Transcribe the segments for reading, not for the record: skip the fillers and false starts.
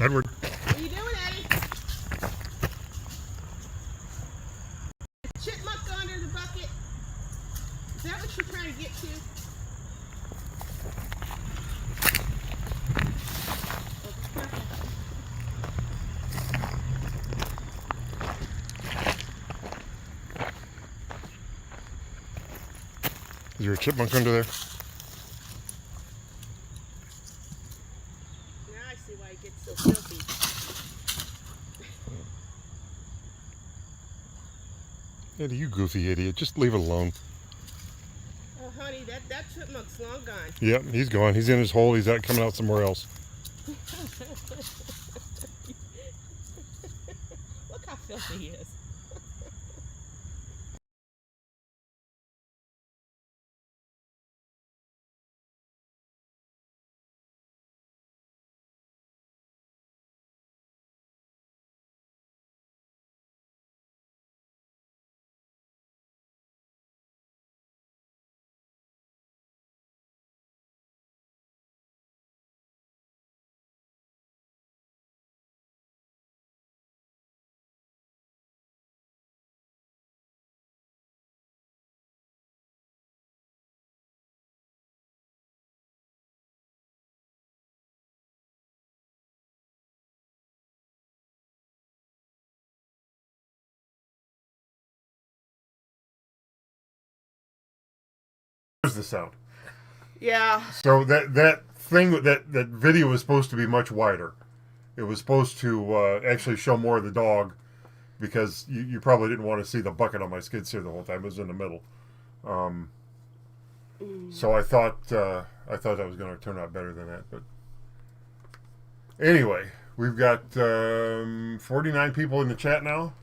Edward. What are you doing, Eddie? Chipmunk under the bucket? Is that what you're trying to get to? Is there a chipmunk under there? Now I see why it gets so filthy. Eddie, you goofy idiot. Just leave it alone. Oh, honey, that chipmunk's long gone. Yep, he's gone. He's in his hole. He's out coming out somewhere else. Look how filthy he is. Here's the sound. Yeah. So that thing, that video was supposed to be much wider. It was supposed to actually show more of the dog, because you probably didn't want to see the bucket on my skid steer the whole time. It was in the middle. So I thought that was going to turn out better than that. But anyway, we've got 49 people in the chat now,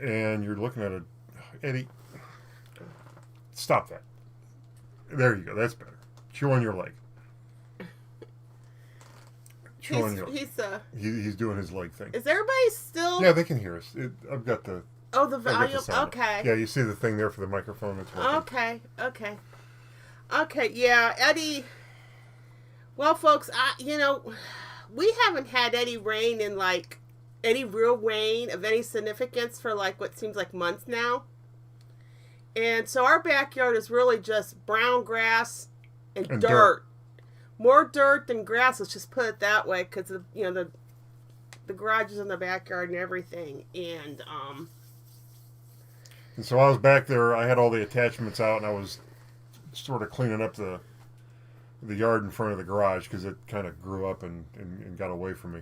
and you're looking at Eddie, stop that. There you go. That's better. Chew on your leg. Chew on your leg. He's doing his leg thing. Is everybody still? Yeah, they can hear us. I've got the. Oh, the volume. Okay. Yeah, you see the thing there for the microphone. It's working. Okay. Yeah, Eddie. Well, folks, we haven't had any rain in any real rain of any significance for what seems like months now. And so our backyard is really just brown grass and dirt. More dirt than grass, let's just put it that way, because the garage is in the backyard and everything. And so I was back there, I had all the attachments out, and I was sort of cleaning up the yard in front of the garage, because it kind of grew up and got away from me.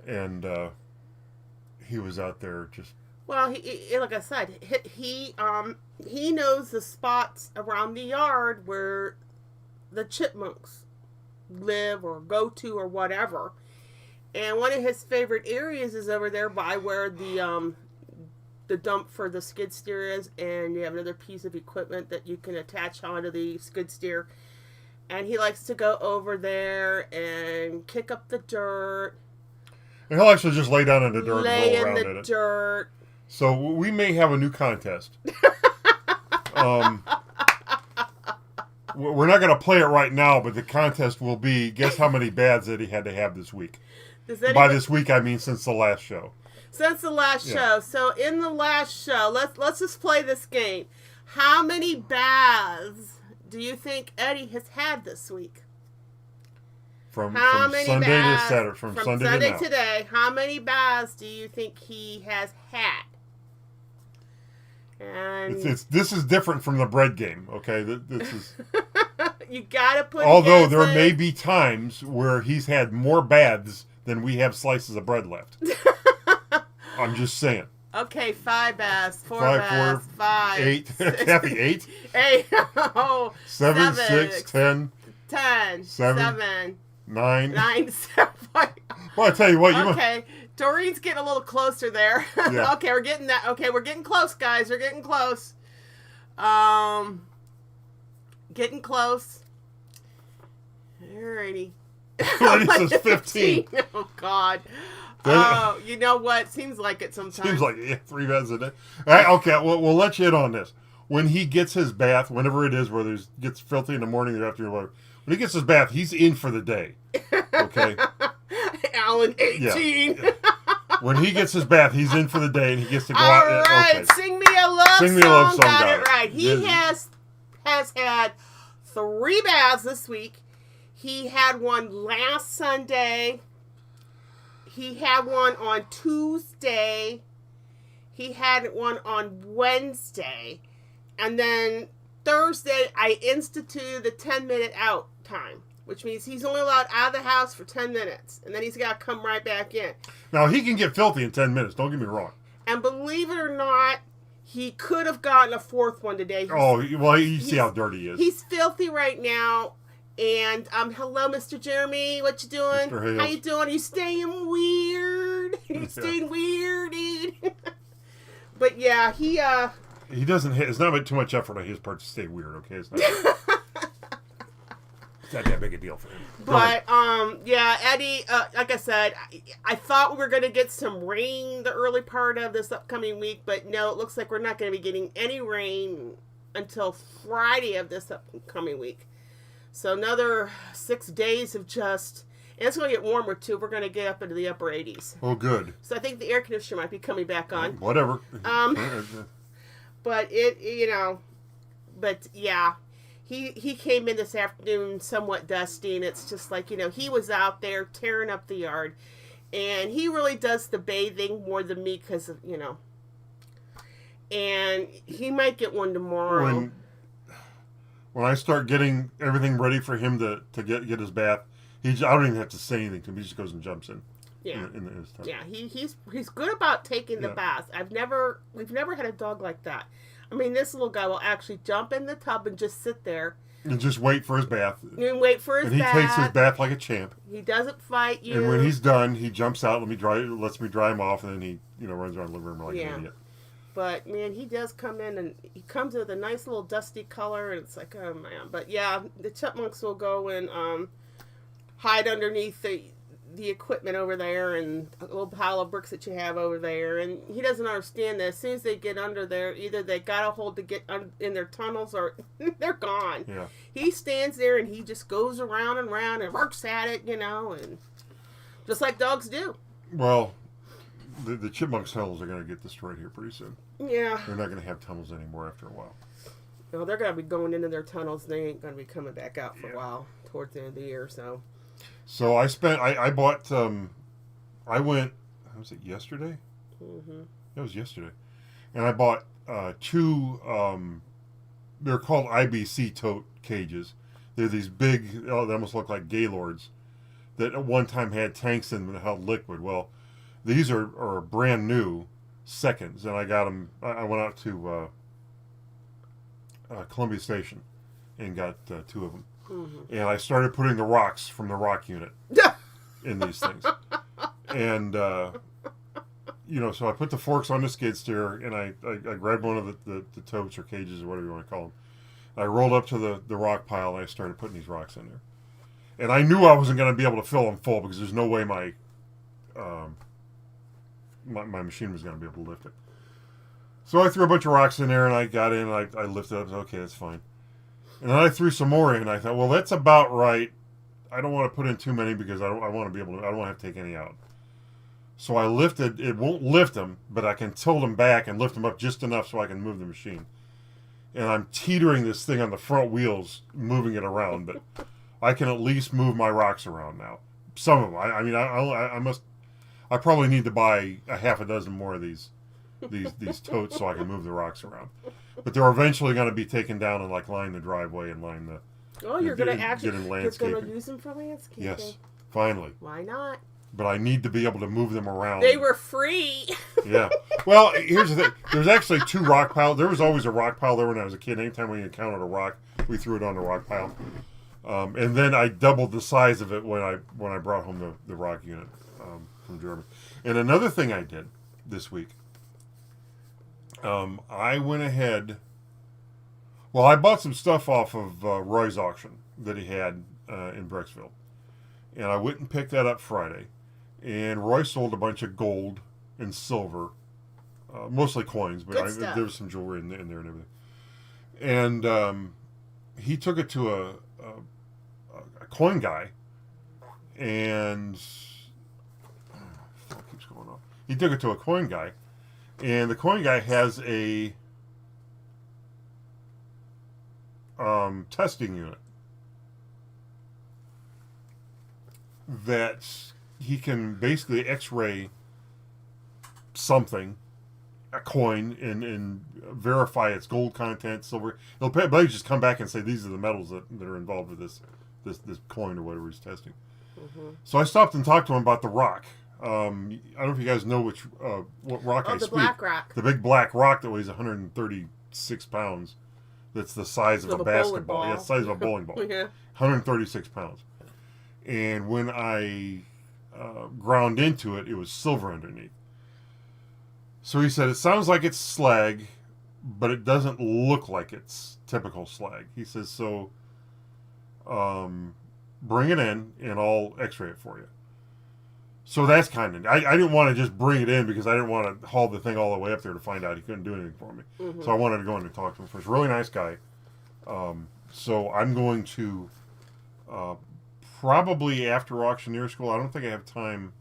And he was out there just... Well, he like I said, he knows the spots around the yard where the chipmunks live or go to or whatever. And one of his favorite areas is over there by where the dump for the skid steer is, and you have another piece of equipment that you can attach onto the skid steer. And he likes to go over there and kick up the dirt. And he'll actually just lay down in the dirt and roll around in it. Lay in the dirt. So we may have a new contest. We're not going to play it right now, but the contest will be, guess how many baths that he had to have this week. By this week, I mean since the last show. Since the last show. So in the last show, let's just play this game. How many baths do you think Eddie has had this week? From Sunday to Saturday. From Sunday to now. Today, how many baths do you think he has had? And this is different from the bread game, okay? This is. You gotta put. Although there may be times where he's had more baths than we have slices of bread left. I'm just saying. Okay, 5 baths, 4 baths, 5, 8. 6, Kathy, 8. 8. Oh, 7, 6, 10. 10. 7. 9. 9. 7. Well, I tell you what, okay. Doreen's getting a little closer there. Yeah. Okay, we're getting that. Okay, we're getting close, guys. We're getting close. Getting close. Alrighty. It says 15. Oh, God. Oh, you know what? Seems like it sometimes. Seems like 3 baths a day. Right, okay, we'll let you in on this. When he gets his bath, whenever it is, whether it gets filthy in the morning or afternoon, whatever, when he gets his bath, he's in for the day. Okay? Allen 18. Yeah. When he gets his bath, he's in for the day, and he gets to go All out. right, Okay. sing me a love Sing song. me a love song. Got it right. He has had 3 baths this week. He had one last Sunday. He had one on Tuesday. He had one on Wednesday. And then Thursday, I instituted the 10-minute out time, which means he's only allowed out of the house for 10 minutes. And then he's got to come right back in. Now, he can get filthy in 10 minutes. Don't get me wrong. And believe it or not, he could have gotten a 4th one today. You see how dirty he is. He's filthy right now. And hello, Mr. Jeremy. What you doing? Mr. Hales. How you doing? Are you staying weird? You staying weird, dude? But yeah, he doesn't. It's not too much effort on his part to stay weird. Okay, it's not. It's not that big a deal for him. But yeah, Eddie. Like I said, I thought we were going to get some rain the early part of this upcoming week, but no, it looks like we're not going to be getting any rain until Friday of this upcoming week. So another 6 days of just, and it's going to get warmer too. We're going to get up into the upper 80s. Oh, good. So I think the air conditioner might be coming back on. Whatever. But but yeah, he came in this afternoon somewhat dusty, and it's just like, he was out there tearing up the yard, and he really does the bathing more than me because of, and he might get one tomorrow. When I start getting everything ready for him to get his bath, I don't even have to say anything to him. He just goes and jumps in. Yeah. In his tub. Yeah, he's good about taking the bath. We've never had a dog like that. I mean, this little guy will actually jump in the tub and just sit there. And just wait for his bath. And wait for his bath. And he takes his bath like a champ. He doesn't fight you. And when he's done, he jumps out, lets me dry him off, and then he runs around the living room like an idiot. But, man, he does come in, and he comes with a nice little dusty color, and it's like, oh, man. But, yeah, the chipmunks will go and hide underneath the equipment over there and a little pile of bricks that you have over there. And he doesn't understand that as soon as they get under there, either they got a hold to get in their tunnels or they're gone. Yeah. He stands there, and he just goes around and around and works at it, and just like dogs do. Well, the chipmunk tunnels are going to get destroyed here pretty soon. Yeah. They're not going to have tunnels anymore after a while. No, they're going to be going into their tunnels. They ain't going to be coming back out for a while towards the end of the year. So I bought, I went, was it yesterday? Mm-hmm. It was yesterday. And I bought 2, they're called IBC tote cages. They're these big, they almost look like Gaylords that at one time had tanks in them that held liquid. Well, these are brand new seconds, and I got them. I went out to Columbia Station and got 2 of them. Mm-hmm. And I started putting the rocks from the rock unit in these things. And, so I put the forks on the skid steer, and I grabbed one of the totes or cages or whatever you want to call them. I rolled up to the rock pile, and I started putting these rocks in there. And I knew I wasn't going to be able to fill them full because there's no way my machine was going to be able to lift it. So I threw a bunch of rocks in there, and I got in, and I lifted it up. Okay, that's fine. And then I threw some more in, and I thought, well, that's about right. I don't want to put in too many because I want to be able to, I don't want to have to take any out. So I lifted, it won't lift them, but I can tilt them back and lift them up just enough so I can move the machine. And I'm teetering this thing on the front wheels, moving it around, but I can at least move my rocks around now. Some of them. I probably need to buy a half a dozen more of these totes so I can move the rocks around. But they're eventually going to be taken down and line the driveway and line the. Oh, you're going to actually you're going to use them for landscaping. Yes, finally. Why not? But I need to be able to move them around. They were free. Yeah. Well, here's the thing. There's actually 2 rock piles. There was always a rock pile there when I was a kid. Anytime we encountered a rock, we threw it on the rock pile. And then I doubled the size of it when I brought home the rock unit from Germany. And another thing I did this week, I went ahead. Well, I bought some stuff off of Roy's auction that he had in Brecksville, and I went and picked that up Friday. And Roy sold a bunch of gold and silver, mostly coins, but there was some jewelry in there and everything. And he took it to a coin guy, and he took it to a coin guy, and the coin guy has a testing unit that he can basically X-ray something, a coin, and verify its gold content, silver. He'll probably just come back and say these are the metals that are involved with this coin or whatever he's testing. Mm-hmm. So I stopped and talked to him about the rock. I don't know if you guys know what rock I speak. The black rock. The big black rock that weighs 136 pounds. That's the size of a basketball. Yeah, the size of a bowling ball. Yeah. 136 pounds. And when I ground into it, it was silver underneath. So he said, it sounds like it's slag, but it doesn't look like it's typical slag. He says, so bring it in and I'll x-ray it for you. So that's kind of, I didn't want to just bring it in because I didn't want to haul the thing all the way up there to find out he couldn't do anything for me. Mm-hmm. So I wanted to go in and talk to him first. Really nice guy. So I'm going to probably after auctioneer school. I don't think I have time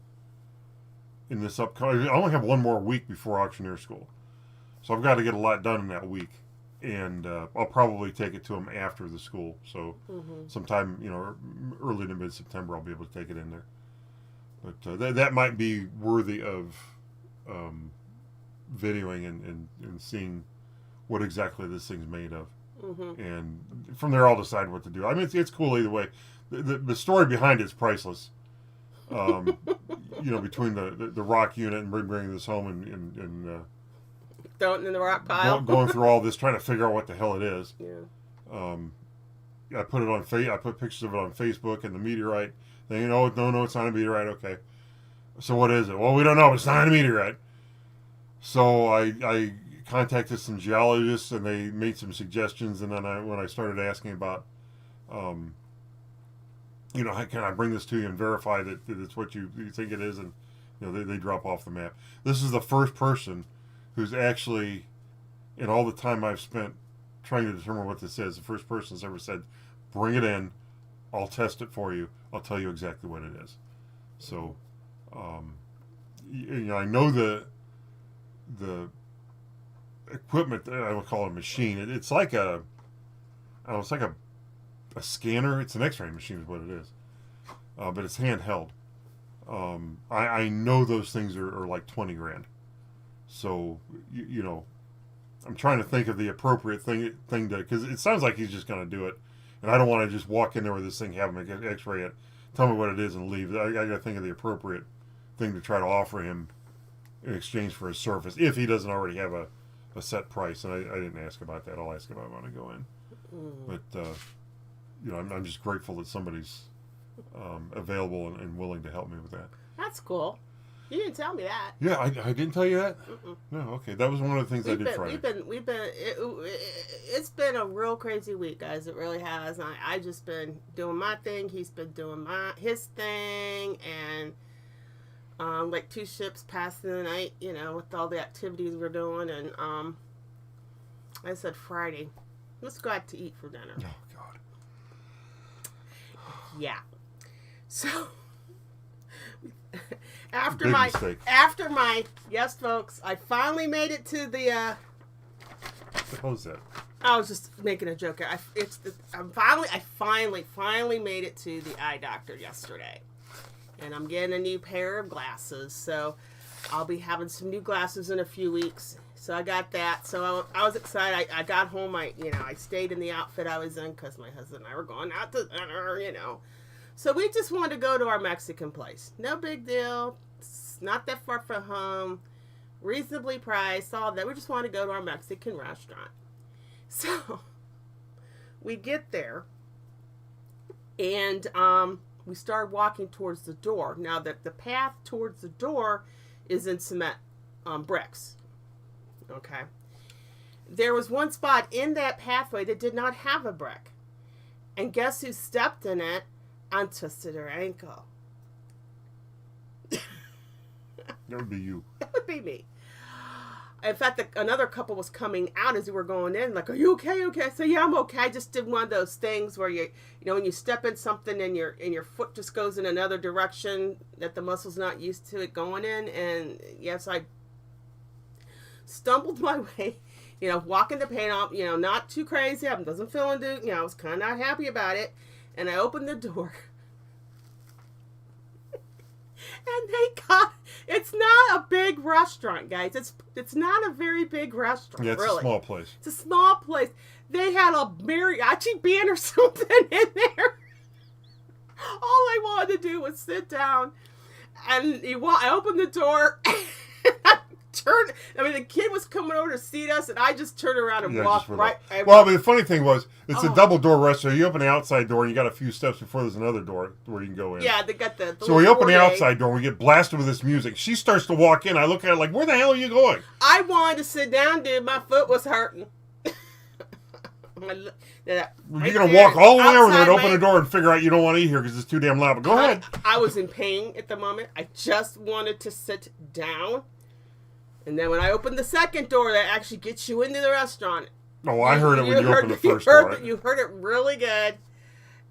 in this upcoming. I only have one more week before auctioneer school. So I've got to get a lot done in that week. And I'll probably take it to him after the school. So sometime, early to mid-September, I'll be able to take it in there. But that might be worthy of videoing and seeing what exactly this thing's made of. Mm-hmm. And from there, I'll decide what to do. I mean, it's cool either way. The story behind it's priceless. Between the rock unit and bringing this home and throwing it in the rock pile. Going through all this, trying to figure out what the hell it is. Yeah. I put it on I put pictures of it on Facebook and the meteorite. They no, it's not a meteorite. Okay. So what is it? Well, we don't know. It's not a meteorite. So I contacted some geologists and they made some suggestions. And then when I started asking about, can I bring this to you and verify that it's what you think it is? And they drop off the map. This is the first person who's actually, in all the time I've spent trying to determine what this is, the first person has ever said, bring it in, I'll test it for you, I'll tell you exactly what it is. So, I know the equipment, I would call it a machine. It's like a scanner. It's an X-ray machine is what it is. But it's handheld. I know those things are like 20 grand. So, I'm trying to think of the appropriate thing to, because it sounds like he's just going to do it. And I don't want to just walk in there with this thing, have him x-ray it, tell me what it is and leave. I got to think of the appropriate thing to try to offer him in exchange for his service, if he doesn't already have a set price. And I didn't ask about that. I'll ask about when I go in. But, I'm just grateful that somebody's available and willing to help me with that. That's cool. You didn't tell me that. Yeah, I didn't tell you that? Mm-mm. No, okay. That was one of the things I did Friday. It's been a real crazy week, guys. It really has. I just been doing my thing. He's been doing his thing. And like 2 ships passed the night, with all the activities we're doing. And I said Friday, let's go out to eat for dinner. Oh, God. Yeah. So... After my yes, folks, I finally made it to the. What the hell is that? I was just making a joke. I finally made it to the eye doctor yesterday, and I'm getting a new pair of glasses. So I'll be having some new glasses in a few weeks. So I got that. So I was excited. I got home. I stayed in the outfit I was in because my husband and I were going out to dinner. So we just wanted to go to our Mexican place. No big deal. It's not that far from home. Reasonably priced. All that. We just wanted to go to our Mexican restaurant. So we get there. And we start walking towards the door. Now, the path towards the door is in cement bricks. Okay. There was one spot in that pathway that did not have a brick. And guess who stepped in it? And twisted her ankle. That would be you. That would be me. in fact, another couple was coming out as we were going in. Like, are you okay? Okay. I said, yeah, I'm okay. I just did one of those things where you know, when you step in something and your foot just goes in another direction that the muscle's not used to it going in. And yes, I stumbled my way, you know, walking the paint off, you know, not too crazy. I wasn't feeling too, you know, I was kind of not happy about it. And I opened the door. And it's not a big restaurant, guys. It's not a very big restaurant, Yeah, it's really. a small place. It's a small place. They had a mariachi band or something in there. All I wanted to do was sit down. And I opened the door. The kid was coming over to seat us, and I just turned around and walked right. Well, but the funny thing was, it's a double door restaurant. You open the outside door, and you got a few steps before there's another door where you can go in. Yeah, they got the so we open the outside door, and we get blasted with this music. She starts to walk in. I look at her like, where the hell are you going? I wanted to sit down, dude. My foot was hurting. You're going to walk all the way over there and open the door and figure out you don't want to eat here because it's too damn loud. But go ahead. I was in pain at the moment. I just wanted to sit down. And then when I opened the second door that actually gets you into the restaurant. Oh, I heard it when you opened the first door. You heard it really good.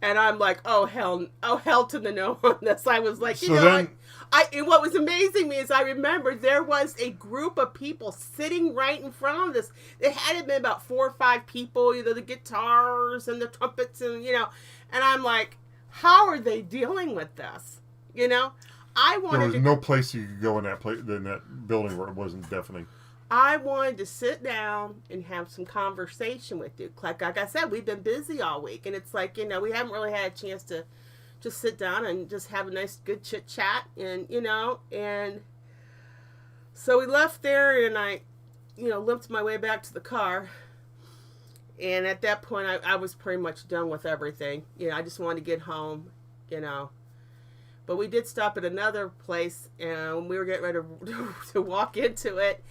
And I'm like, oh hell to the no on this. I was like, what was amazing me is I remember there was a group of people sitting right in front of this. There had been about 4 or 5 people, you know, the guitars and the trumpets and, you know. And I'm like, how are they dealing with this? You know? There was no place you could go in that building where it wasn't deafening. I wanted to sit down and have some conversation with you. Like I said, we've been busy all week, and it's like, you know, we haven't really had a chance to just sit down and just have a nice, good chit chat, and you know, and so we left there, and I, you know, limped my way back to the car. And at that point, I was pretty much done with everything. You know, I just wanted to get home, you know. But we did stop at another place, and we were getting ready to walk into it,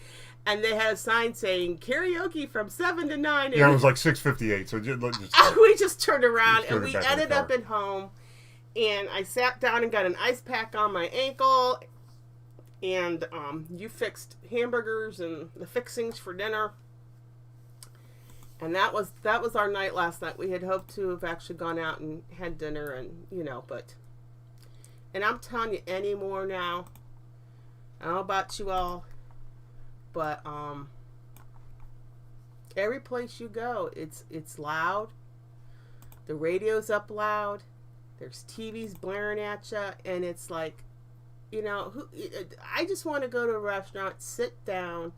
and they had a sign saying karaoke from 7 to 9. Yeah, it was like 6:58. So we just turned around, and we ended up at home, and I sat down and got an ice pack on my ankle, and you fixed hamburgers and the fixings for dinner. And that was our night last night. We had hoped to have actually gone out and had dinner, and you know, but. And I'm telling you anymore now. I don't know about you all, but every place you go, it's loud. The radio's up loud. There's TVs blaring at you, and it's like, you know, I just want to go to a restaurant, sit down,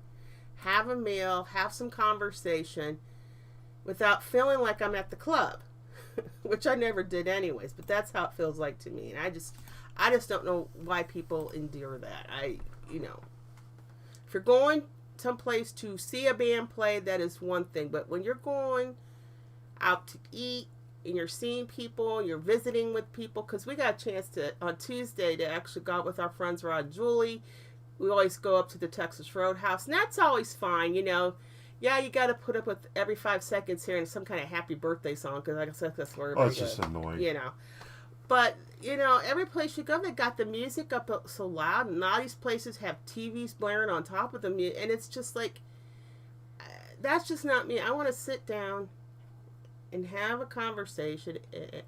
have a meal, have some conversation, without feeling like I'm at the club, which I never did anyways. But that's how it feels like to me, and I just don't know why people endure that. You know, if you're going someplace to see a band play, that is one thing. But when you're going out to eat and you're seeing people, you're visiting with people, because we got a chance on Tuesday to actually go out with our friends Rod and Julie. We always go up to the Texas Roadhouse, and that's always fine, you know. Yeah, you got to put up with every 5 seconds hearing some kind of happy birthday song, because like I said, that's where everybody it's just annoying. You know. But, you know, every place you go, they got the music up so loud, and all these places have TVs blaring on top of them, and it's just like, that's just not me. I want to sit down and have a conversation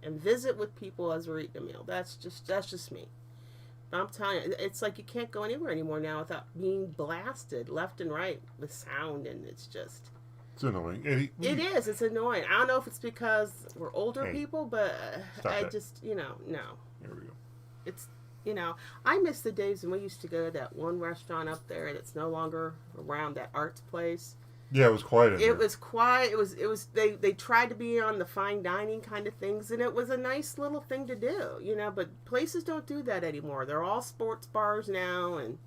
and visit with people as we're eating a meal. That's just me. But I'm telling you, it's like you can't go anywhere anymore now without being blasted left and right with sound, and it's just... It's annoying. It is. It's annoying. I don't know if it's because we're older people, but just, you know, no. There we go. It's, you know, I miss the days when we used to go to that one restaurant up there that's no longer around, that Arts Place. Yeah, it was quiet. It was quiet. It was. They tried to be on the fine dining kind of things, and it was a nice little thing to do, you know. But places don't do that anymore. They're all sports bars now, and.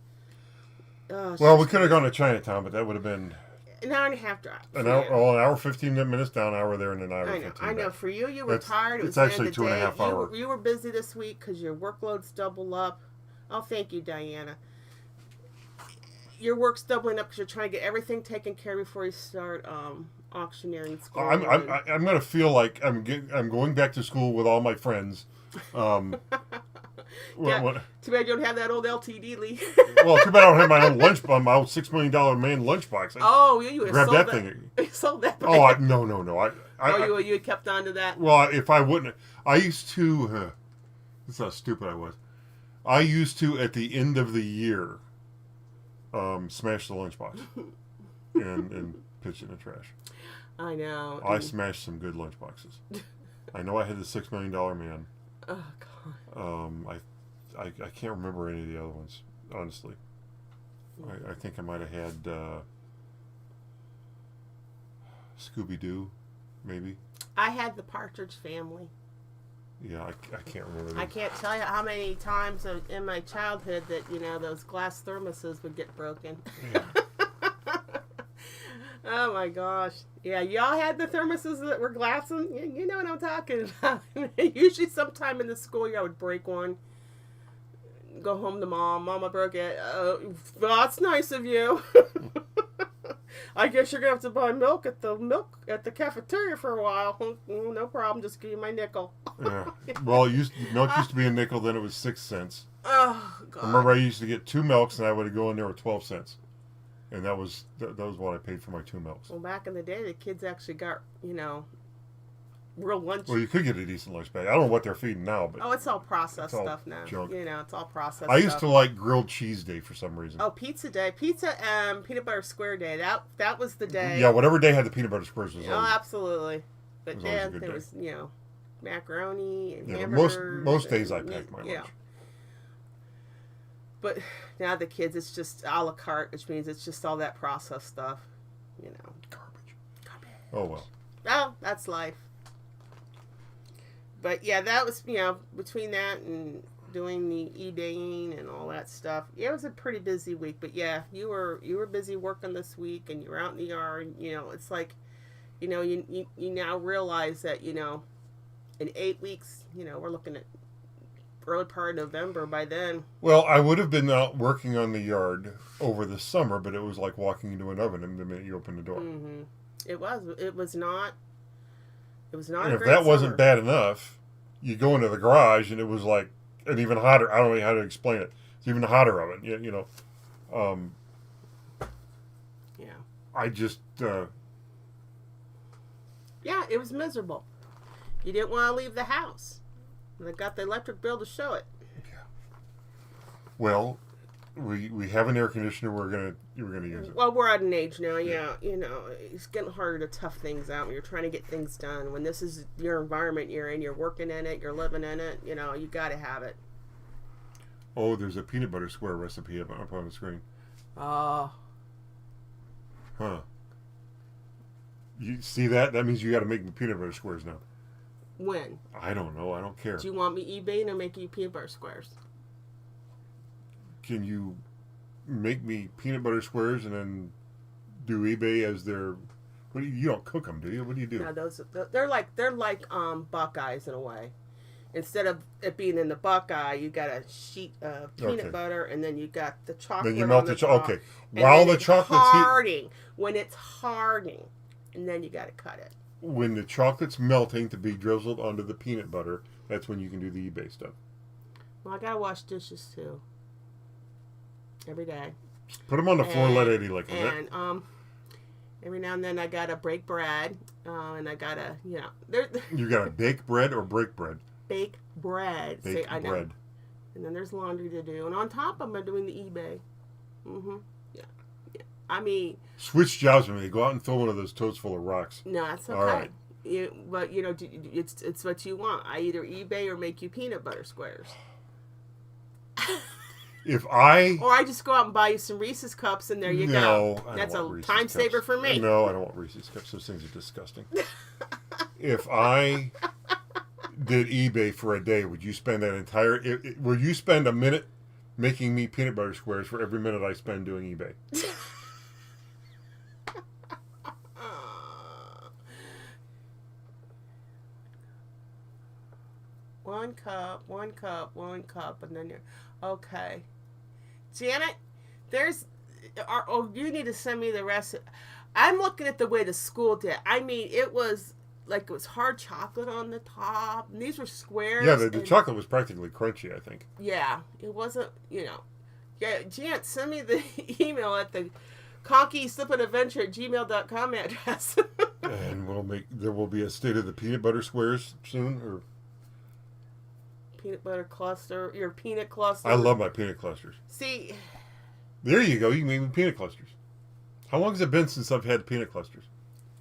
Well, we could have gone to Chinatown, but that would have been. An hour and a half drive. An hour, 15 minutes down, an hour there, and an hour 15 I know. back. For you were tired. It's actually 2.5 hours. You were busy this week because your workload's doubled up. Oh, thank you, Diana. Your work's doubling up because you're trying to get everything taken care of before you start auctioneering school. I'm going to feel like I'm going back to school with all my friends. Too bad you don't have that old LTD, Lee. Well, too bad I don't have my own lunchbox, my old $6 million man lunchbox. You would have grab sold that thing. You sold that. Oh, no. You had kept on to that. Well, if I wouldn't, I used to. That's how stupid I was. I used to at the end of the year, smash the lunchbox and pitch it in the trash. I know. I smashed some good lunchboxes. I know I had the $6 million man. Oh God. I can't remember any of the other ones, honestly. I think I might have had Scooby-Doo, maybe. I had the Partridge Family. Yeah, I can't remember. I can't tell you how many times in my childhood that those glass thermoses would get broken. Yeah. Oh my gosh. Yeah, y'all had the thermoses that were glass, and you know what I'm talking about. Usually sometime in the school year I would break one. Go home to Mom. Mama broke it. Well, that's nice of you. I guess you're gonna have to buy milk at the cafeteria for a while. No problem. Just give you my nickel. Yeah. Well, milk used to be a nickel. Then it was 6 cents. Oh God. I remember I used to get 2 milks, and I would go in there with 12 cents, and that was what I paid for my 2 milks. Well, back in the day, the kids actually got real lunch. Well, you could get a decent lunch bag. I don't know what they're feeding now, but it's all processed stuff now. Junk. It's all processed. I used to like grilled cheese day for some reason. Oh, pizza day, peanut butter square day. That was the day. Yeah, whatever day had the peanut butter squares was. Oh, absolutely. But there was macaroni and hamburgers. Most days I packed my lunch. Yeah. But now the kids, it's just a la carte, which means it's just all that processed stuff. Garbage. Oh well. Oh, that's life. But yeah, that was between that and doing the eBaying and all that stuff. Yeah, it was a pretty busy week. But yeah, you were busy working this week, and you were out in the yard. It's like, you now realize that in 8 weeks, we're looking at early part of November by then. Well, I would have been out working on the yard over the summer, but it was like walking into an oven the minute you open the door. Mm-hmm. It was not. And if that wasn't bad enough, you go into the garage and it was like an even hotter. I don't know how to explain it. It's even hotter oven. Yeah. I just. Yeah, it was miserable. You didn't want to leave the house. I got the electric bill to show it. Yeah. Well, we have an air conditioner. We're gonna use it. Well, we're at an age now. Yeah, it's getting harder to tough things out when you're trying to get things done. When this is your environment you're in, you're working in it, you're living in it. You got to have it. Oh, there's a peanut butter square recipe up on the screen. Oh. Huh. You see that? That means you got to make peanut butter squares now. When? I don't know. I don't care. Do you want me eBaying or make you peanut butter squares? Can you make me peanut butter squares and then do eBay as their? You don't cook them, do you? What do you do? No, they're like Buckeyes in a way. Instead of it being in the Buckeye, you got a sheet of peanut butter, and then you got the chocolate. Then you melt the chocolate. Okay. While the chocolate's hardening, when it's hardening, and then you got to cut it. When the chocolate's melting to be drizzled onto the peanut butter, that's when you can do the eBay stuff. Well, I gotta wash dishes too. Every day. Put them on the floor and let Eddie lick them. And every now and then I gotta break bread, and I gotta You gotta bake bread or break bread? Bake bread. Bake bread. And then there's laundry to do, and on top I'm doing the eBay. Yeah. I mean, switch jobs with me. Go out and fill one of those totes full of rocks. No, that's okay. All right. But it's what you want. I either eBay or make you peanut butter squares. Or I just go out and buy you some Reese's cups, and there you go. That's a Reese's time cups. Saver for me. No, I don't want Reese's cups. Those things are disgusting. If I did eBay for a day, would you spend would you spend a minute making me peanut butter squares for every minute I spend doing eBay? One cup, and then you're okay. Janet, you need to send me the rest. I'm looking at the way the school did. I mean, it was like it was hard chocolate on the top. And these were squares. Yeah, the chocolate was practically crunchy, I think. Yeah, it wasn't, Yeah, Jan, send me the email at the conkysflippinadventure@gmail.com address. And there will be a state of the peanut butter squares soon, or peanut butter cluster, your peanut cluster. I love my peanut clusters. See, there you go. You can make me peanut clusters. How long has it been since I've had peanut clusters?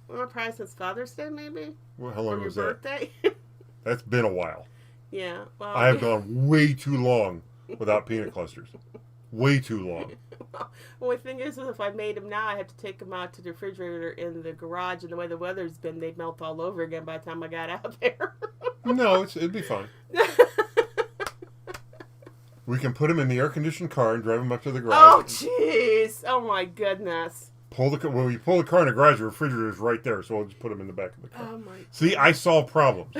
well, probably since Father's Day, maybe. Well, how long or was your that? birthday. That's been a while. Yeah, well, I have gone way too long without peanut clusters. Way too long. Well, the thing is if I made them now, I have to take them out to the refrigerator in the garage, and the way the weather's been, they'd melt all over again by the time I got out there. No, it'd be fine. We can put them in the air-conditioned car and drive them up to the garage. Oh, jeez. Oh, my goodness. When you pull the car in the garage, the refrigerator is right there, so we'll just put them in the back of the car. Oh, my. See, I solve problems.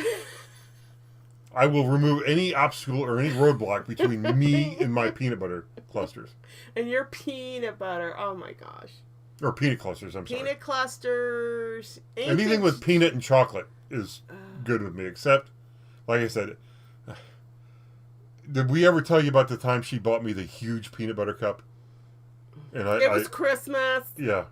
I will remove any obstacle or any roadblock between me and my peanut butter clusters. And your peanut butter. Oh, my gosh. Or peanut clusters, I'm sorry. Peanut clusters. Anything with peanut and chocolate is good with me, except, like I said, did we ever tell you about the time she bought me the huge peanut butter cup? And it was Christmas. Yeah.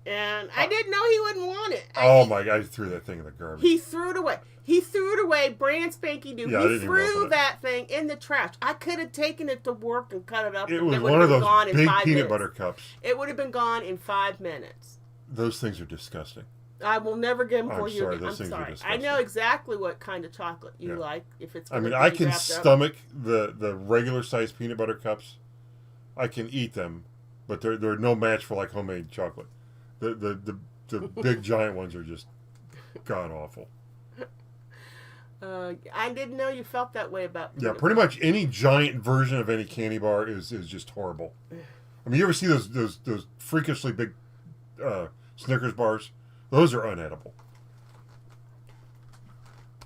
And I didn't know he wouldn't want it. Oh my God, I threw that thing in the garbage. He threw it away. He threw it away, brand spanking new. Yeah, he threw that thing in the trash. I could have taken it to work and cut it up. It was one of those big peanut butter cups. It would have been gone in 5 minutes. Those things are disgusting. I will never get them for I'm you sorry, again. those I'm things are sorry. I disgusting. know exactly what kind of chocolate you like. If it's I mean, I can stomach the regular size peanut butter cups. I can eat them, but they're no match for like homemade chocolate. The big giant ones are just god awful. I didn't know you felt that way about. Yeah, pretty much any giant version of any candy bar is just horrible. I mean, you ever see those freakishly big Snickers bars? Those are unedible.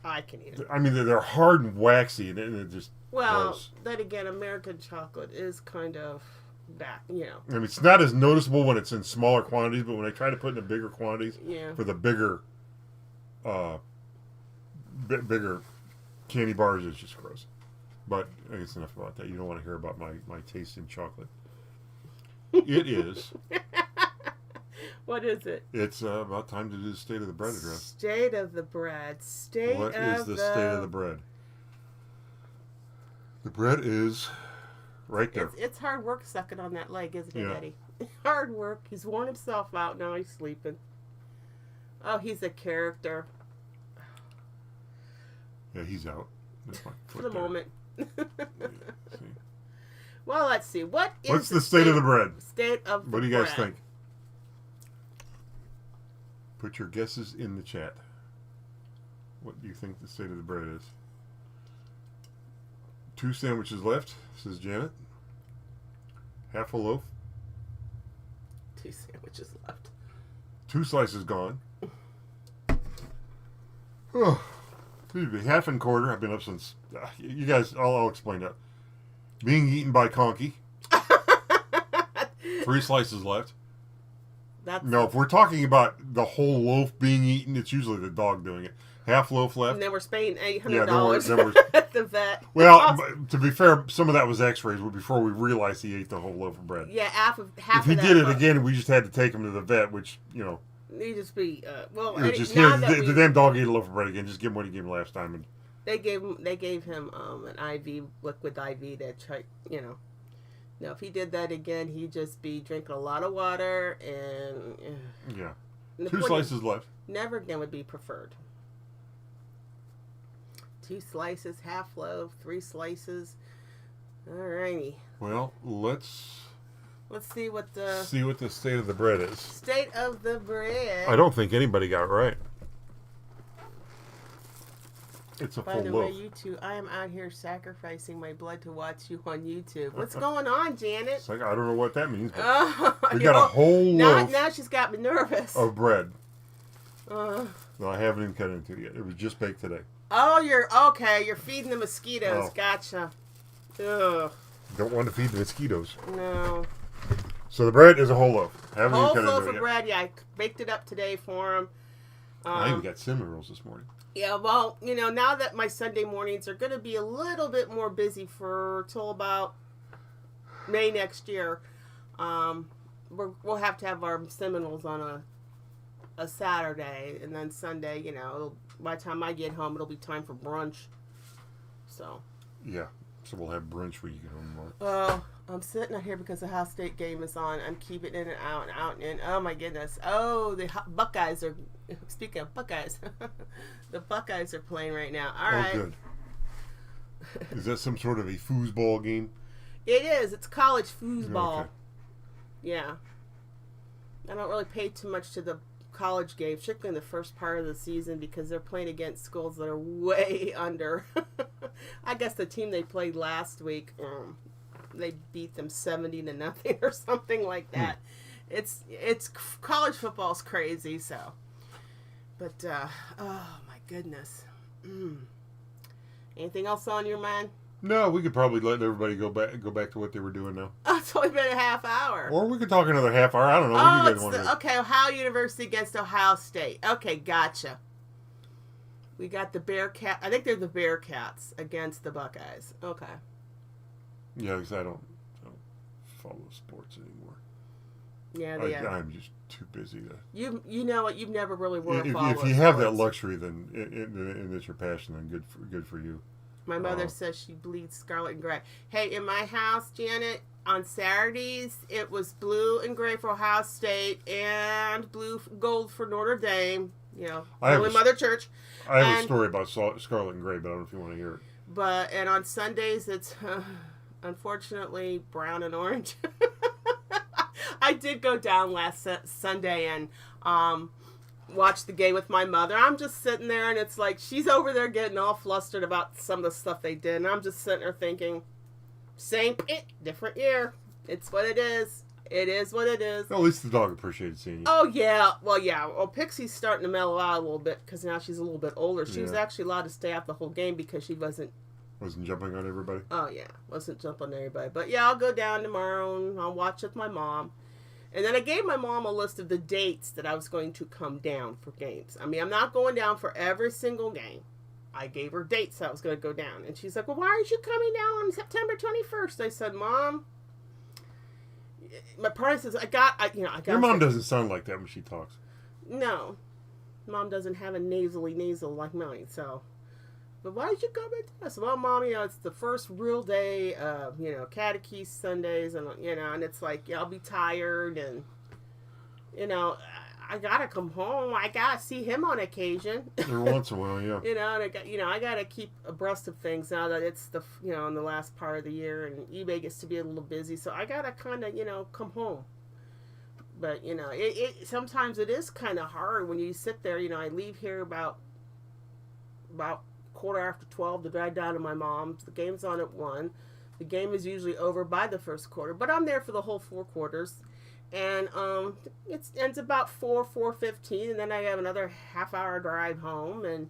I can eat them. I mean, they're hard and waxy, and they're just gross. Then again, American chocolate is kind of back, I mean, it's not as noticeable when it's in smaller quantities, but when I try to put it in bigger quantities, for the bigger candy bars, it's just gross. But I guess enough about that. You don't want to hear about my taste in chocolate. It is. What is it? It's about time to do the state of the bread address. State of the bread. What is the state of the bread? The bread is right there. It's hard work sucking on that leg, isn't it, Eddie? Hard work. He's worn himself out. Now he's sleeping. Oh, he's a character. Yeah, he's out. For the moment. Well, let's see. What's the state of the bread? State of the bread. What do you guys think? Put your guesses in the chat. What do you think the state of the bread is? 2 sandwiches left, says Janet. Half a loaf. 2 sandwiches left. 2 slices gone. Oh, excuse me. Half and quarter. I've been up since. You guys, I'll explain that. Being eaten by Conky. 3 slices left. No, if we're talking about the whole loaf being eaten, it's usually the dog doing it. Half loaf left. And then we're spending $800 at the vet. Well, to be fair, some of that was X-rays before we realized he ate the whole loaf of bread. Yeah, half if he did it again, we just had to take him to the vet, which you just be just here. The damn dog ate a loaf of bread again. Just give him what he gave him last time. And they gave him an IV, liquid IV that tried. Now, if he did that again, he'd just be drinking a lot of water and... Yeah. 2 slices left. Never again would be preferred. 2 slices, half loaf, 3 slices. Alrighty. Well, let's see what the state of the bread is. State of the bread. I don't think anybody got it right. It's a full loaf. By the way, you two, I am out here sacrificing my blood to watch you on YouTube. What's going on, Janet? It's like, I don't know what that means. We got a whole loaf. Now she's got me nervous. Of bread. No, I haven't even cut into it yet. It was just baked today. Oh, you're okay. You're feeding the mosquitoes. Oh. Gotcha. Ugh. Don't want to feed the mosquitoes. No. So the bread is a whole loaf. Haven't even Whole cut into loaf it of yet. bread. Yeah, I baked it up today for him. I even got cinnamon rolls this morning. Yeah, well, now that my Sunday mornings are going to be a little bit more busy till about May next year, we'll have to have our Seminoles on a Saturday, and then Sunday, by the time I get home, it'll be time for brunch. So. Yeah, so we'll have brunch when you get home tomorrow. Oh, I'm sitting out here because the Ohio State game is on. I'm keeping in and out and out and in. Oh my goodness. Oh, the Buckeyes are. Speaking of Buckeyes, the Buckeyes are playing right now. All right. Good. Is that some sort of a foosball game? It is. It's college foosball. Okay. Yeah. I don't really pay too much to the college games, particularly in the first part of the season, because they're playing against schools that are way under. I guess the team they played last week, they beat them 70-0 or something like that. It's college football's crazy, so. But oh my goodness. Anything else on your mind? No, we could probably let everybody go back to what they were doing now. Oh, it's only been a half hour. Or we could talk another half hour. I don't know. What do you guys want to do? Okay, Ohio University against Ohio State. Okay, gotcha. We got the Bearcat. I think they're the Bearcats against the Buckeyes. Okay. Yeah, because I don't follow sports anymore. Yeah, I'm just too busy to. You know what? You've never really were a follower. If you have that luxury, then and it's your passion, then good for you. My mother says she bleeds scarlet and gray. Hey, in my house, Janet, on Saturdays, it was blue and gray for Ohio State and gold for Notre Dame. Holy Mother Church. I have a story about scarlet and gray, but I don't know if you want to hear it. And on Sundays, it's unfortunately brown and orange. I did go down last Sunday and watch the game with my mother. I'm just sitting there, and it's like she's over there getting all flustered about some of the stuff they did, and I'm just sitting there thinking, same different year. It's what it is. It is what it is. Well, at least the dog appreciated seeing you. Oh yeah, well yeah. Well, Pixie's starting to mellow out a little bit because now she's a little bit older. She was actually allowed to stay out the whole game because she wasn't jumping on everybody. Oh yeah, wasn't jumping on everybody. But yeah, I'll go down tomorrow and I'll watch with my mom. And then I gave my mom a list of the dates that I was going to come down for games. I mean, I'm not going down for every single game. I gave her dates I was going to go down. And she's like, well, why aren't you coming down on September 21st? I said, Mom, my partner says, I got. Your mom doesn't sound like that when she talks. No. Mom doesn't have a nasal like mine, so. But why did you come into this? Well, Mom, it's the first real day of, catechese Sundays, and, and it's like, I'll be tired, and, I gotta come home. I gotta see him on occasion. Every once in a while, yeah. And I gotta keep abreast of things now that it's in the last part of the year, and eBay gets to be a little busy, so I gotta kind of, come home. But, it sometimes it is kind of hard when you sit there. I leave here about 12:15 to drive down to my mom's. The game's on at 1. The game is usually over by the first quarter, but I'm there for the whole 4 quarters. And it ends about 4:15, and then I have another half-hour drive home. And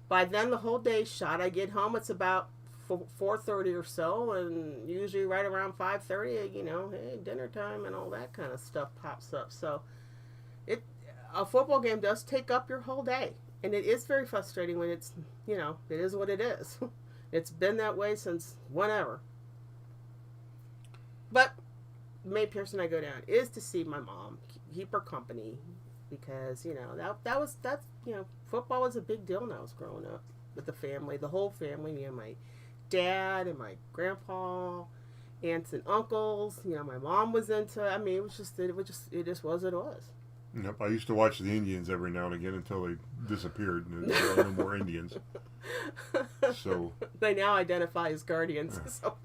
by then, the whole day's shot. I get home, it's about 4:30 or so, and usually right around 5:30, hey, dinner time and all that kind of stuff pops up. So a football game does take up your whole day. And it is very frustrating when it's, it is what it is. It's been that way since whenever. But the main person I go down is to see my mom, keep her company, because, football was a big deal when I was growing up with the family, the whole family, my dad and my grandpa, aunts and uncles, my mom was into, it just was what it was. Yep, I used to watch the Indians every now and again until they disappeared and there were no more Indians. So they now identify as Guardians. So,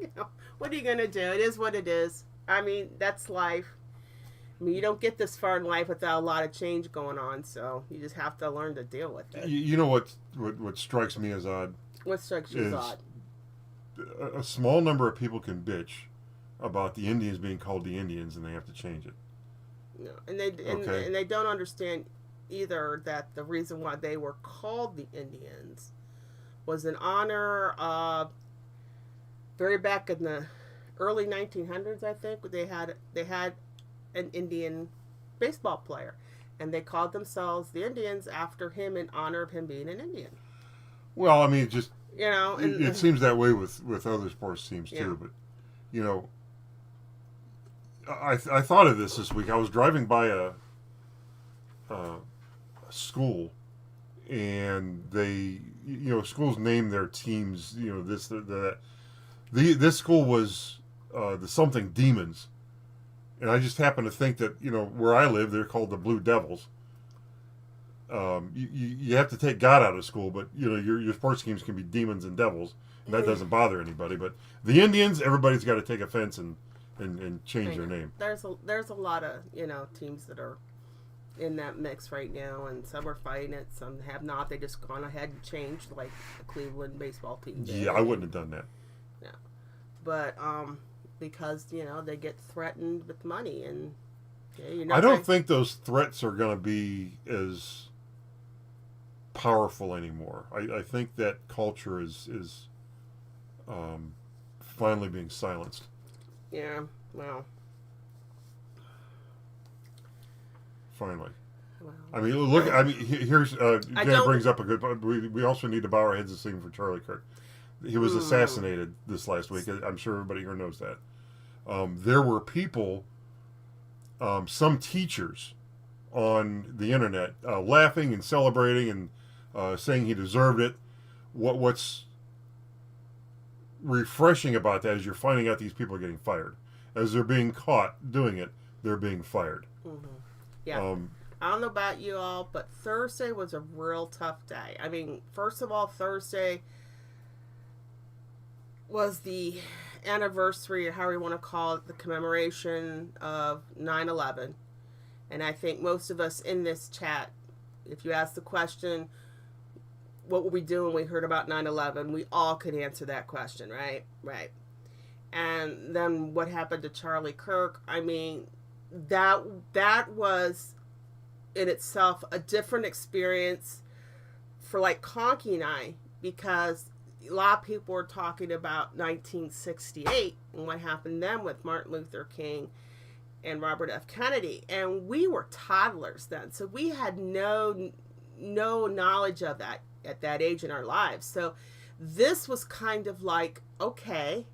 what are you going to do? It is what it is. That's life. You don't get this far in life without a lot of change going on, so you just have to learn to deal with it. You know what strikes me as odd? What strikes you as odd? A small number of people can bitch about the Indians being called the Indians, and they have to change it. No, and they don't understand either that the reason why they were called the Indians was in honor of very back in the early 1900s. I think they had an Indian baseball player, and they called themselves the Indians after him in honor of him being an Indian. Well, I mean, And it seems that way with other sports teams too. But I thought of this week. I was driving by a school, and they schools name their teams. This school was the something Demons, and I just happened to think that where I live they're called the Blue Devils. You have to take God out of school, but your sports teams can be Demons and Devils, and that doesn't bother anybody. But the Indians, everybody's got to take offense and change their name. There's a lot of teams that are in that mix right now, and some are fighting it, some have not. They just gone ahead and changed, like the Cleveland baseball team did. Yeah, I wouldn't have done that. No, but because they get threatened with money, and I don't think those threats are going to be as powerful anymore. I think that culture is finally being silenced. Yeah, well. Finally. Well, I mean, look. I mean, here's Janet brings up a good point. We also need to bow our heads and sing for Charlie Kirk. He was assassinated this last week. I'm sure everybody here knows that. There were people, some teachers, on the internet laughing and celebrating and saying he deserved it. What's refreshing about that is you're finding out these people are getting fired. As they're being caught doing it, they're being fired. Mm-hmm. Yeah. I don't know about you all, but Thursday was a real tough day. I mean, first of all, Thursday was the anniversary, or however you want to call it, the commemoration of 9/11. And I think most of us in this chat, if you ask the question, what were we doing when we heard about 9/11, we all could answer that question, right? Right. And then what happened to Charlie Kirk, I mean, that was in itself a different experience for like Conky and I, because a lot of people were talking about 1968 and what happened then with Martin Luther King and Robert F. Kennedy, and we were toddlers then, so we had no knowledge of that at that age in our lives. So this was kind of like, okay,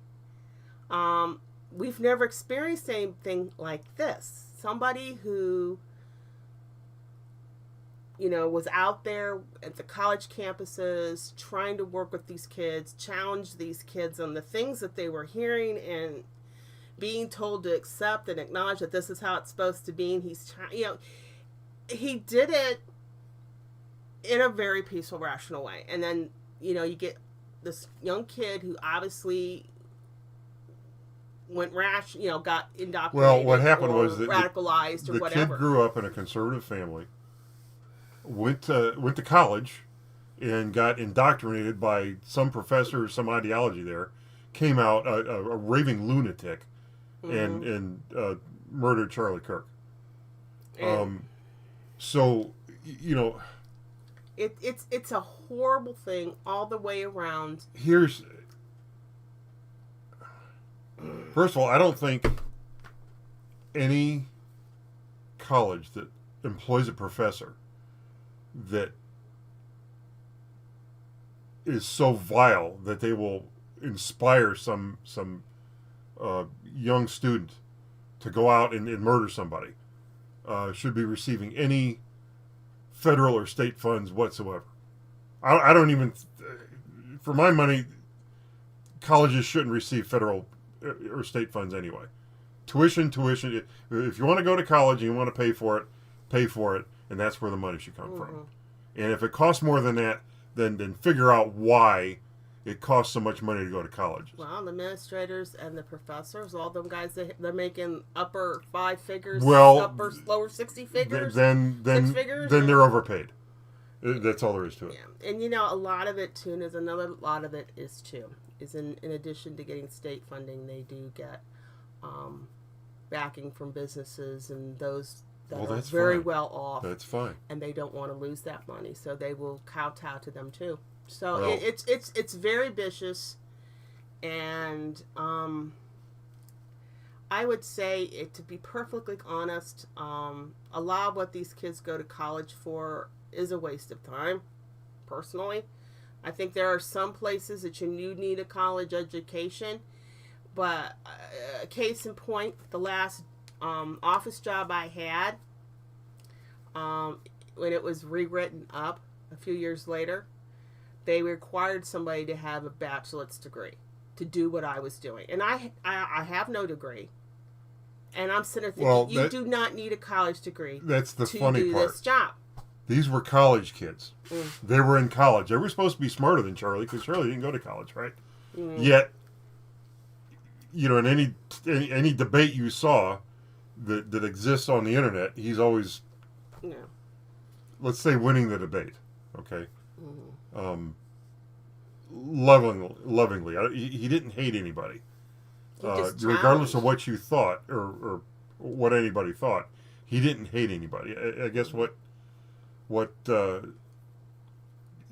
we've never experienced anything like this. Somebody who, was out there at the college campuses trying to work with these kids, challenge these kids on the things that they were hearing and being told to accept and acknowledge that this is how it's supposed to be. And he's trying, he did it in a very peaceful, rational way. And then, you get this young kid who obviously went got indoctrinated. Well, what happened was that radicalized or whatever. The kid grew up in a conservative family, went to college, and got indoctrinated by some professor or some ideology there. Came out a raving lunatic, and murdered Charlie Kirk. So it's a horrible thing all the way around. First of all, I don't think any college that employs a professor that is so vile that they will inspire some young student to go out and murder somebody should be receiving any federal or state funds whatsoever. I don't even, for my money, colleges shouldn't receive federal or state funds anyway. Tuition. If you want to go to college and you want to pay for it, and that's where the money should come from. And if it costs more than that, then figure out why it costs so much money to go to college. Well, the administrators and the professors, all them guys, they're making upper 5 figures, lower 60 figures, then 6 figures. Then they're overpaid. That's all there is to it. Yeah, and a lot of it too, and there's another lot of it is in addition to getting state funding, they do get backing from businesses and those that are very well off. That's fine. And they don't want to lose that money, so they will kowtow to them too. So it's very vicious, and I would say, to be perfectly honest, a lot of what these kids go to college for is a waste of time, personally. I think there are some places that you need a college education, but case in point, the last office job I had, when it was rewritten up a few years later, they required somebody to have a bachelor's degree to do what I was doing. And I have no degree. And I'm sitting there thinking, you do not need a college degree that's the funny to do part. this job. These were college kids. They were in college. They were supposed to be smarter than Charlie because Charlie didn't go to college, right? Yet, in any debate you saw that exists on the internet, he's always, let's say, winning the debate. Okay, lovingly. He didn't hate anybody, regardless of what you thought or what anybody thought. He didn't hate anybody. I guess what the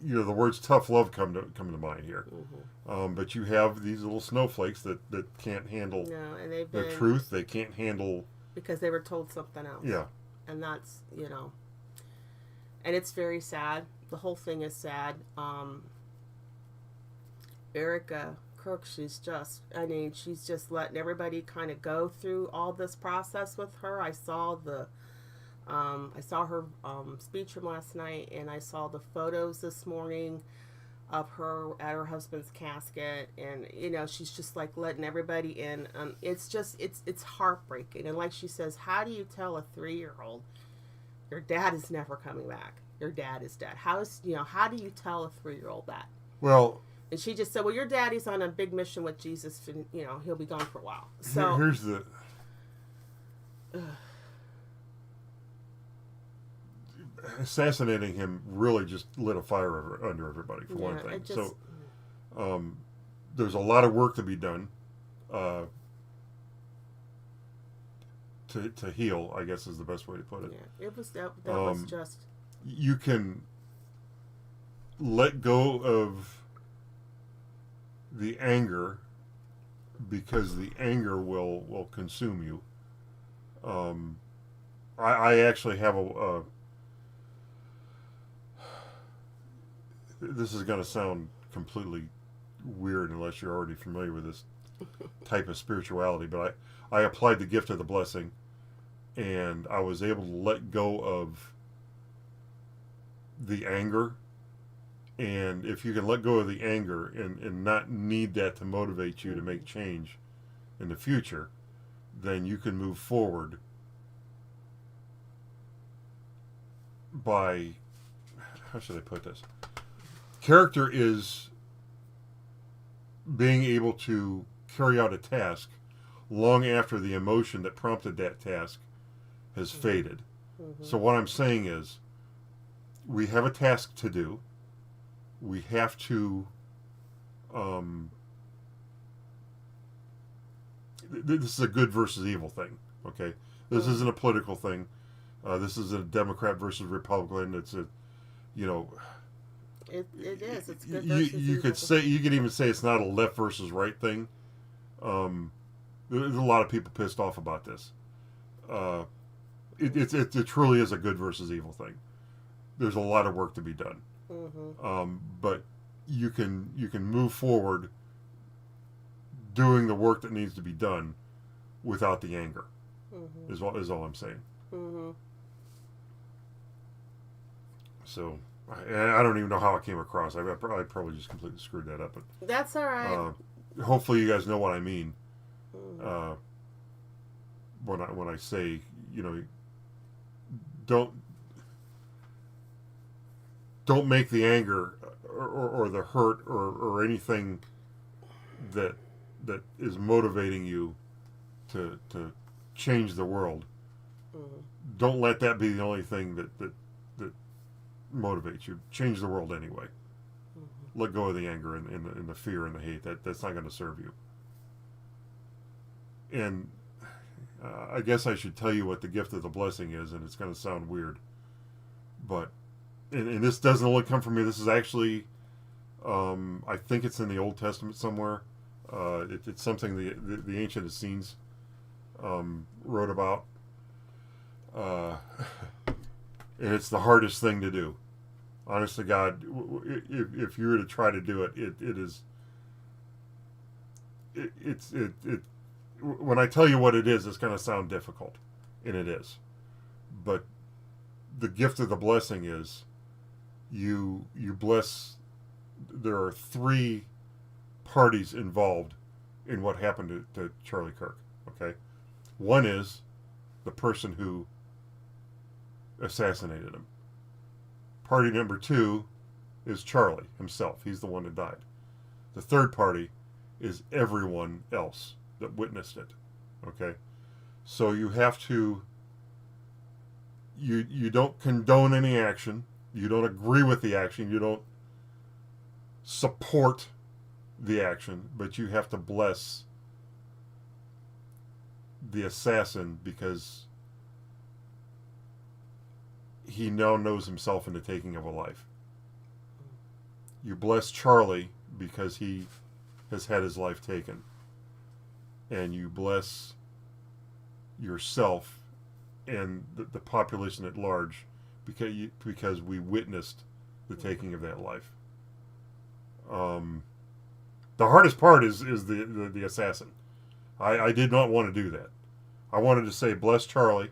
words tough love come to mind here. But you have these little snowflakes that can't handle the truth. They can't handle because they were told something else. Yeah, and that's and it's very sad. The whole thing is sad. Erica Kirk, she's just letting everybody kind of go through all this process with her. I saw her speech from last night, and I saw the photos this morning of her at her husband's casket, and she's just like letting everybody in. It's heartbreaking, and like she says, how do you tell a 3-year-old your dad is never coming back? Your dad is dead. How do you tell a 3-year-old that? Well, and she just said, well, your daddy's on a big mission with Jesus, and he'll be gone for a while. So here's the assassinating him really just lit a fire under everybody, for one thing. There's a lot of work to be done to heal, I guess is the best way to put it. Yeah, it was that was just. You can let go of the anger because the anger will consume you. I actually have this is going to sound completely weird unless you're already familiar with this type of spirituality, but I applied the gift of the blessing, and I was able to let go of the anger. And if you can let go of the anger and not need that to motivate you to make change in the future, then you can move forward by, how should I put this? Character is being able to carry out a task long after the emotion that prompted that task has faded. So what I'm saying is, we have a task to do. We have to this is a good versus evil thing, okay? This isn't a political thing. This is a Democrat versus Republican. It's a, It is. It's good. You could even say it's not a left versus right thing. There's a lot of people pissed off about this. It truly is a good versus evil thing. There's a lot of work to be done. But you can move forward doing the work that needs to be done without the anger. Is all I'm saying. So I don't even know how I came across. I probably just completely screwed that up. But that's all right. Hopefully you guys know what I mean. When I say, don't make the anger or the hurt or anything that is motivating you to change the world. Don't let that be the only thing that motivates you. Change the world anyway. Let go of the anger and the fear and the hate. That's not going to serve you. And I guess I should tell you what the gift of the blessing is, and it's going to sound weird, but and this doesn't only come from me. This is actually, I think it's in the Old Testament somewhere. It's something the Ancient Essenes wrote about. Uh, and it's the hardest thing to do. Honest to God, if you were to try to do it, when I tell you what it is, it's going to sound difficult, and it is. But the gift of the blessing is you bless. There are 3 parties involved in what happened to Charlie Kirk. Okay, one is the person who assassinated him. Party number 2 is Charlie himself. He's the one that died. The third party is everyone else that witnessed it. Okay, so you have to. You don't condone any action. You don't agree with the action. You don't support the action, but you have to bless the assassin because he now knows himself in the taking of a life. You bless Charlie because he has had his life taken. And you bless yourself and the population at large because we witnessed the taking of that life. The hardest part is the assassin. I did not want to do that. I wanted to say bless Charlie,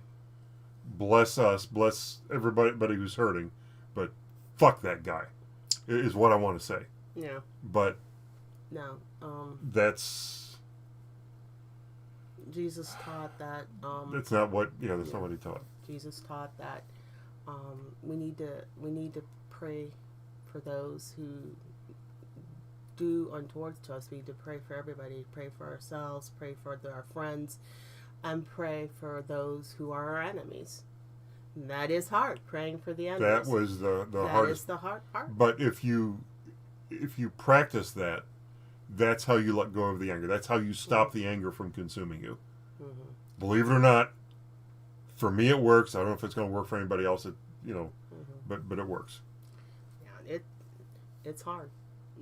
bless us, bless everybody who's hurting, but fuck that guy, is what I want to say. Yeah. But no, that's Jesus taught that. That's not what. Yeah, that's not what he taught. Jesus taught that we need to pray for those who do untoward to us. We need to pray for everybody. Pray for ourselves. Pray for our friends, and pray for those who are our enemies. And that is hard. Praying for the enemies. That was the hardest. That is the hard part. But if you practice that, that's how you let go of the anger. That's how you stop the anger from consuming you. Mm-hmm. Believe it or not, for me it works. I don't know if it's going to work for anybody else. But it works. Yeah, it's hard.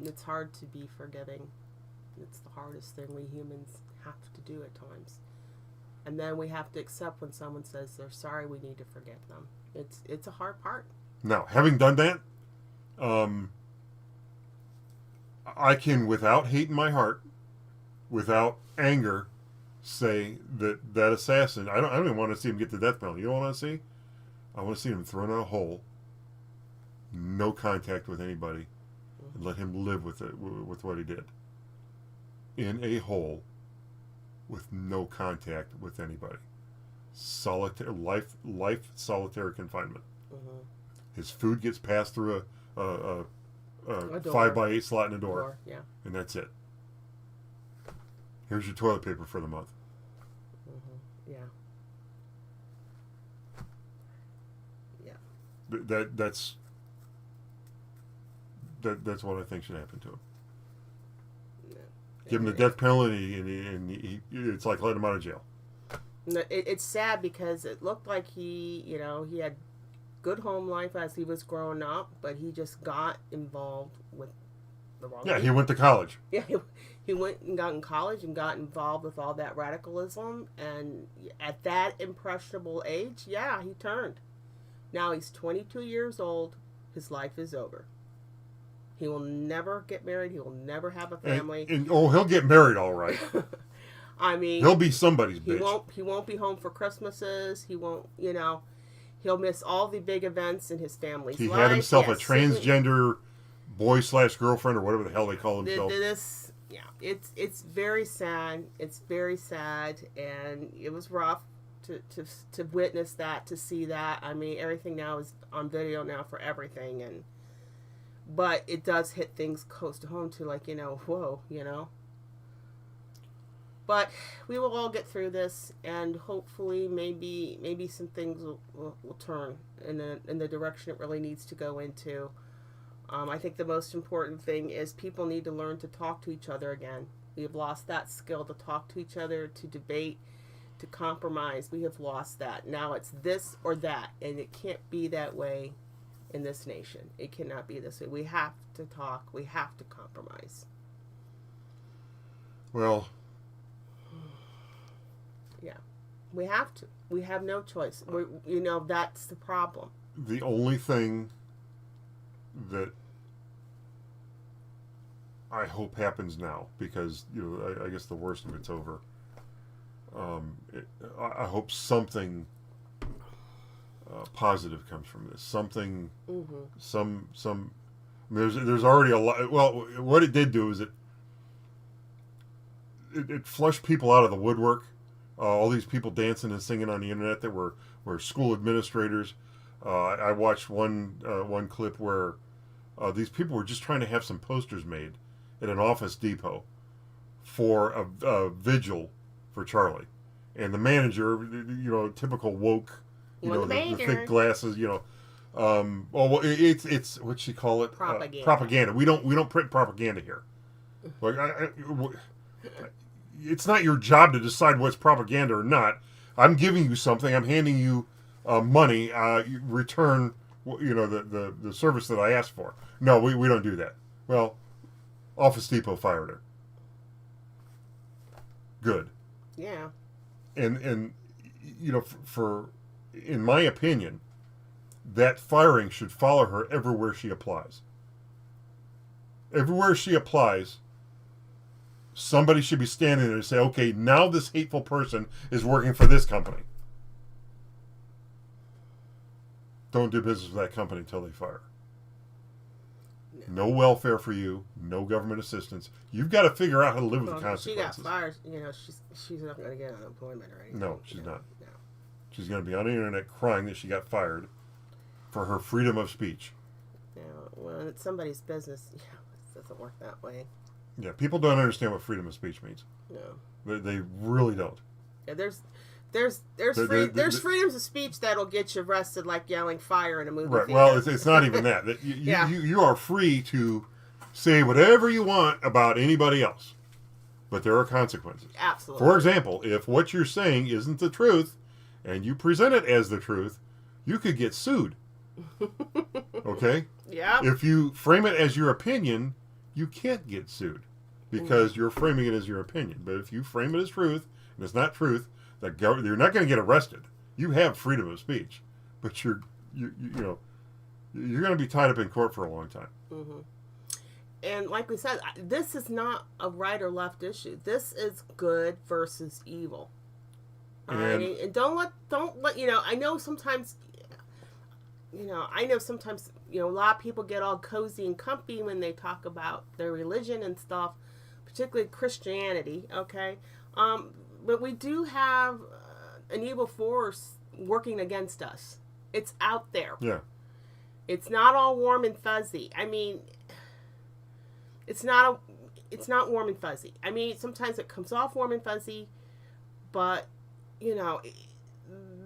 It's hard to be forgiving. It's the hardest thing we humans have to do at times. And then we have to accept when someone says they're sorry. We need to forgive them. It's a hard part. Now, having done that, I can, without hate in my heart, without anger, say that assassin. I don't even want to see him get the death penalty. You know what I want to see? I want to see him thrown in a hole, no contact with anybody, and let him live with what he did. In a hole, with no contact with anybody. Solitary life solitary confinement. Mm-hmm. His food gets passed through a 5x8 slot in the door. Yeah. And that's it. Here's your toilet paper for the month. Mm-hmm. Yeah. Yeah. That's what I think should happen to him. Yeah. Give him the death penalty, and it's like let him out of jail. It's sad because it looked like he had good home life as he was growing up, but he just got involved with the wrong people. He went to college. Yeah, he went and got in college and got involved with all that radicalism, and at that impressionable age, he turned. Now he's 22 years old. His life is over. He will never get married. He will never have a family. He'll get married all right. I mean, he'll be somebody's bitch. He won't be home for Christmases. He won't, he'll miss all the big events in his family's life. He had himself a transgender boy/girlfriend or whatever the hell they call themselves. It's very sad. It's very sad, and it was rough to witness that, to see that. I mean, everything now is on video now for everything, but it does hit things close to home to whoa. But we will all get through this, and hopefully maybe some things will turn in the direction it really needs to go into. I think the most important thing is people need to learn to talk to each other again. We have lost that skill to talk to each other, to debate, to compromise. We have lost that. Now it's this or that, and it can't be that way in this nation. It cannot be this way. We have to talk. We have to compromise. Well... Yeah. We have to. We have no choice. That's the problem. The only thing that I hope happens now, because I guess the worst of it's over. I hope something positive comes from this. Something, some. I mean, there's already a lot. Well, what it did do is it flushed people out of the woodwork. All these people dancing and singing on the internet that were school administrators. I watched one clip where these people were just trying to have some posters made at an Office Depot for a vigil for Charlie, and the manager, typical woke, the thick glasses, it's what she call it, propaganda. We don't print propaganda here. Like it's not your job to decide what's propaganda or not. I'm giving you something. I'm handing you money. You return, the service that I asked for. No, we don't do that. Well, Office Depot fired her. Good. Yeah. And for in my opinion, that firing should follow her everywhere she applies. Everywhere she applies, somebody should be standing there and say, okay, now this hateful person is working for this company. Don't do business with that company until they fire. No welfare for you, no government assistance. You've got to figure out how to live with the consequences. She got fired. She's not going to get unemployment or anything. No, she's not. No. She's going to be on the internet crying that she got fired for her freedom of speech. Yeah, well, it's somebody's business. Yeah, it doesn't work that way. Yeah, people don't understand what freedom of speech means. No, they really don't. Yeah, there's freedoms of speech that'll get you arrested, like yelling fire in a movie right. theater. Well, it's not even that. You are free to say whatever you want about anybody else, but there are consequences. Absolutely. For example, if what you're saying isn't the truth, and you present it as the truth, you could get sued. Okay? Yeah. If you frame it as your opinion, you can't get sued because you're framing it as your opinion. But if you frame it as truth, and it's not truth, you're not going to get arrested. You have freedom of speech, but you're going to be tied up in court for a long time. Mm-hmm. And like we said, this is not a right or left issue. This is good versus evil. And don't let I know sometimes a lot of people get all cozy and comfy when they talk about their religion and stuff, particularly Christianity. Okay. But we do have an evil force working against us. It's out there. Yeah. It's not all warm and fuzzy. I mean, it's not warm and fuzzy. I mean, sometimes it comes off warm and fuzzy, but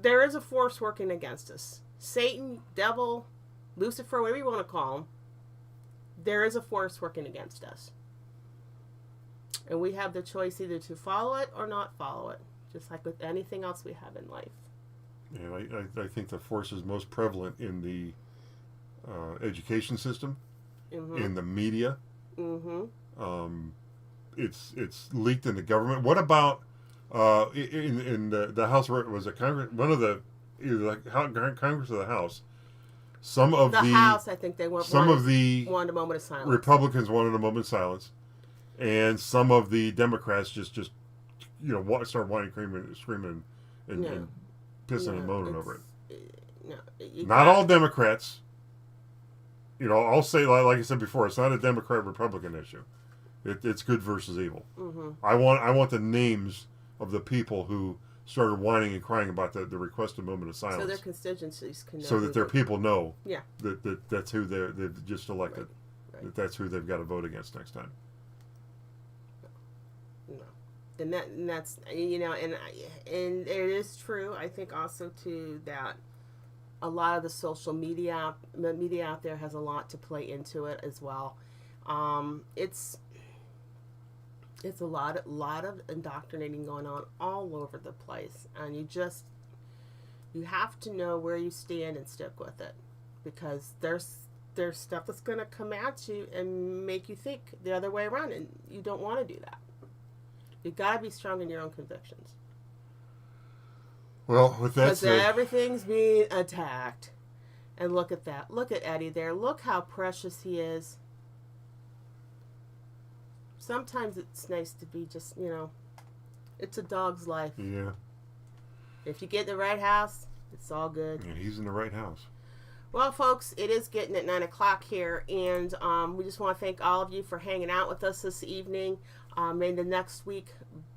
there is a force working against us. Satan, devil, Lucifer, whatever you want to call him, there is a force working against us. And we have the choice either to follow it or not follow it, just like with anything else we have in life. Yeah, I think the force is most prevalent in the education system, in the media. Mm-hmm. It's leaked in the government. What about in the House? Was it Congress? One of the either Congress or the House. Some of the House, I think they wanted a moment of silence. Republicans wanted a moment of silence. And some of the Democrats just start whining, screaming, and pissing and moaning over it. Not all Democrats. I'll say, like I said before, it's not a Democrat-Republican issue. It's good versus evil. Mm-hmm. I want the names of the people who started whining and crying about the requested moment of silence. So their constituencies can know. So that their people know yeah. that's who they've just elected. Right. That's who they've got to vote against next time. And that's and it is true. I think also too that a lot of the social media out there has a lot to play into it as well. It's a lot of indoctrinating going on all over the place, and you have to know where you stand and stick with it, because there's stuff that's going to come at you and make you think the other way around, and you don't want to do that. You got to be strong in your own convictions. Well, with that Because said, everything's being attacked. And look at that. Look at Eddie there. Look how precious he is. Sometimes it's nice to be just, it's a dog's life. yeah. If you get in the right house, it's all good. And he's in the right house. Well, folks, it is getting at 9 o'clock here, and we just want to thank all of you for hanging out with us this evening. May the next week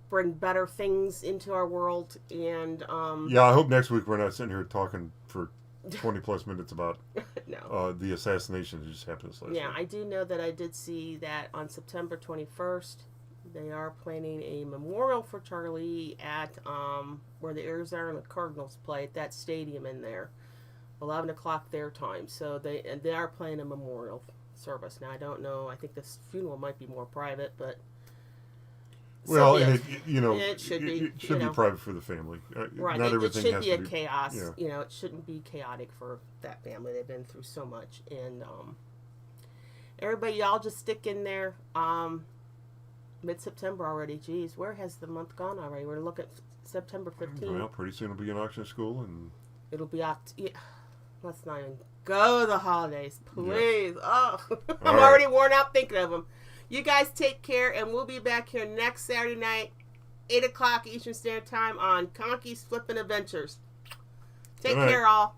bring better things into our world, and yeah, I hope next week we're not sitting here talking for 20 plus minutes about no. The assassination that just happened this last week. I do know that I did see that on September 21st, they are planning a memorial for Charlie at where the Arizona Cardinals play at that stadium in there, 11 o'clock their time. So they are planning a memorial service. Now I don't know. I think this funeral might be more private, but well, so and it should be. It should be private for the family. Right. Not It everything should has be to a be chaos. Yeah. It shouldn't be chaotic for that family. They've been through so much, and everybody, y'all just stick in there. Mid-September already. Geez, where has the month gone already? We're looking at September 15th. Well, pretty soon it'll be an auction school, and It'll be out. Yeah, let's not even go to the holidays, please. Yeah. Oh, I'm already worn out thinking of them. You guys take care, and we'll be back here next Saturday night, 8 o'clock Eastern Standard Time on Conkys Flippin' Adventures. Take care, all.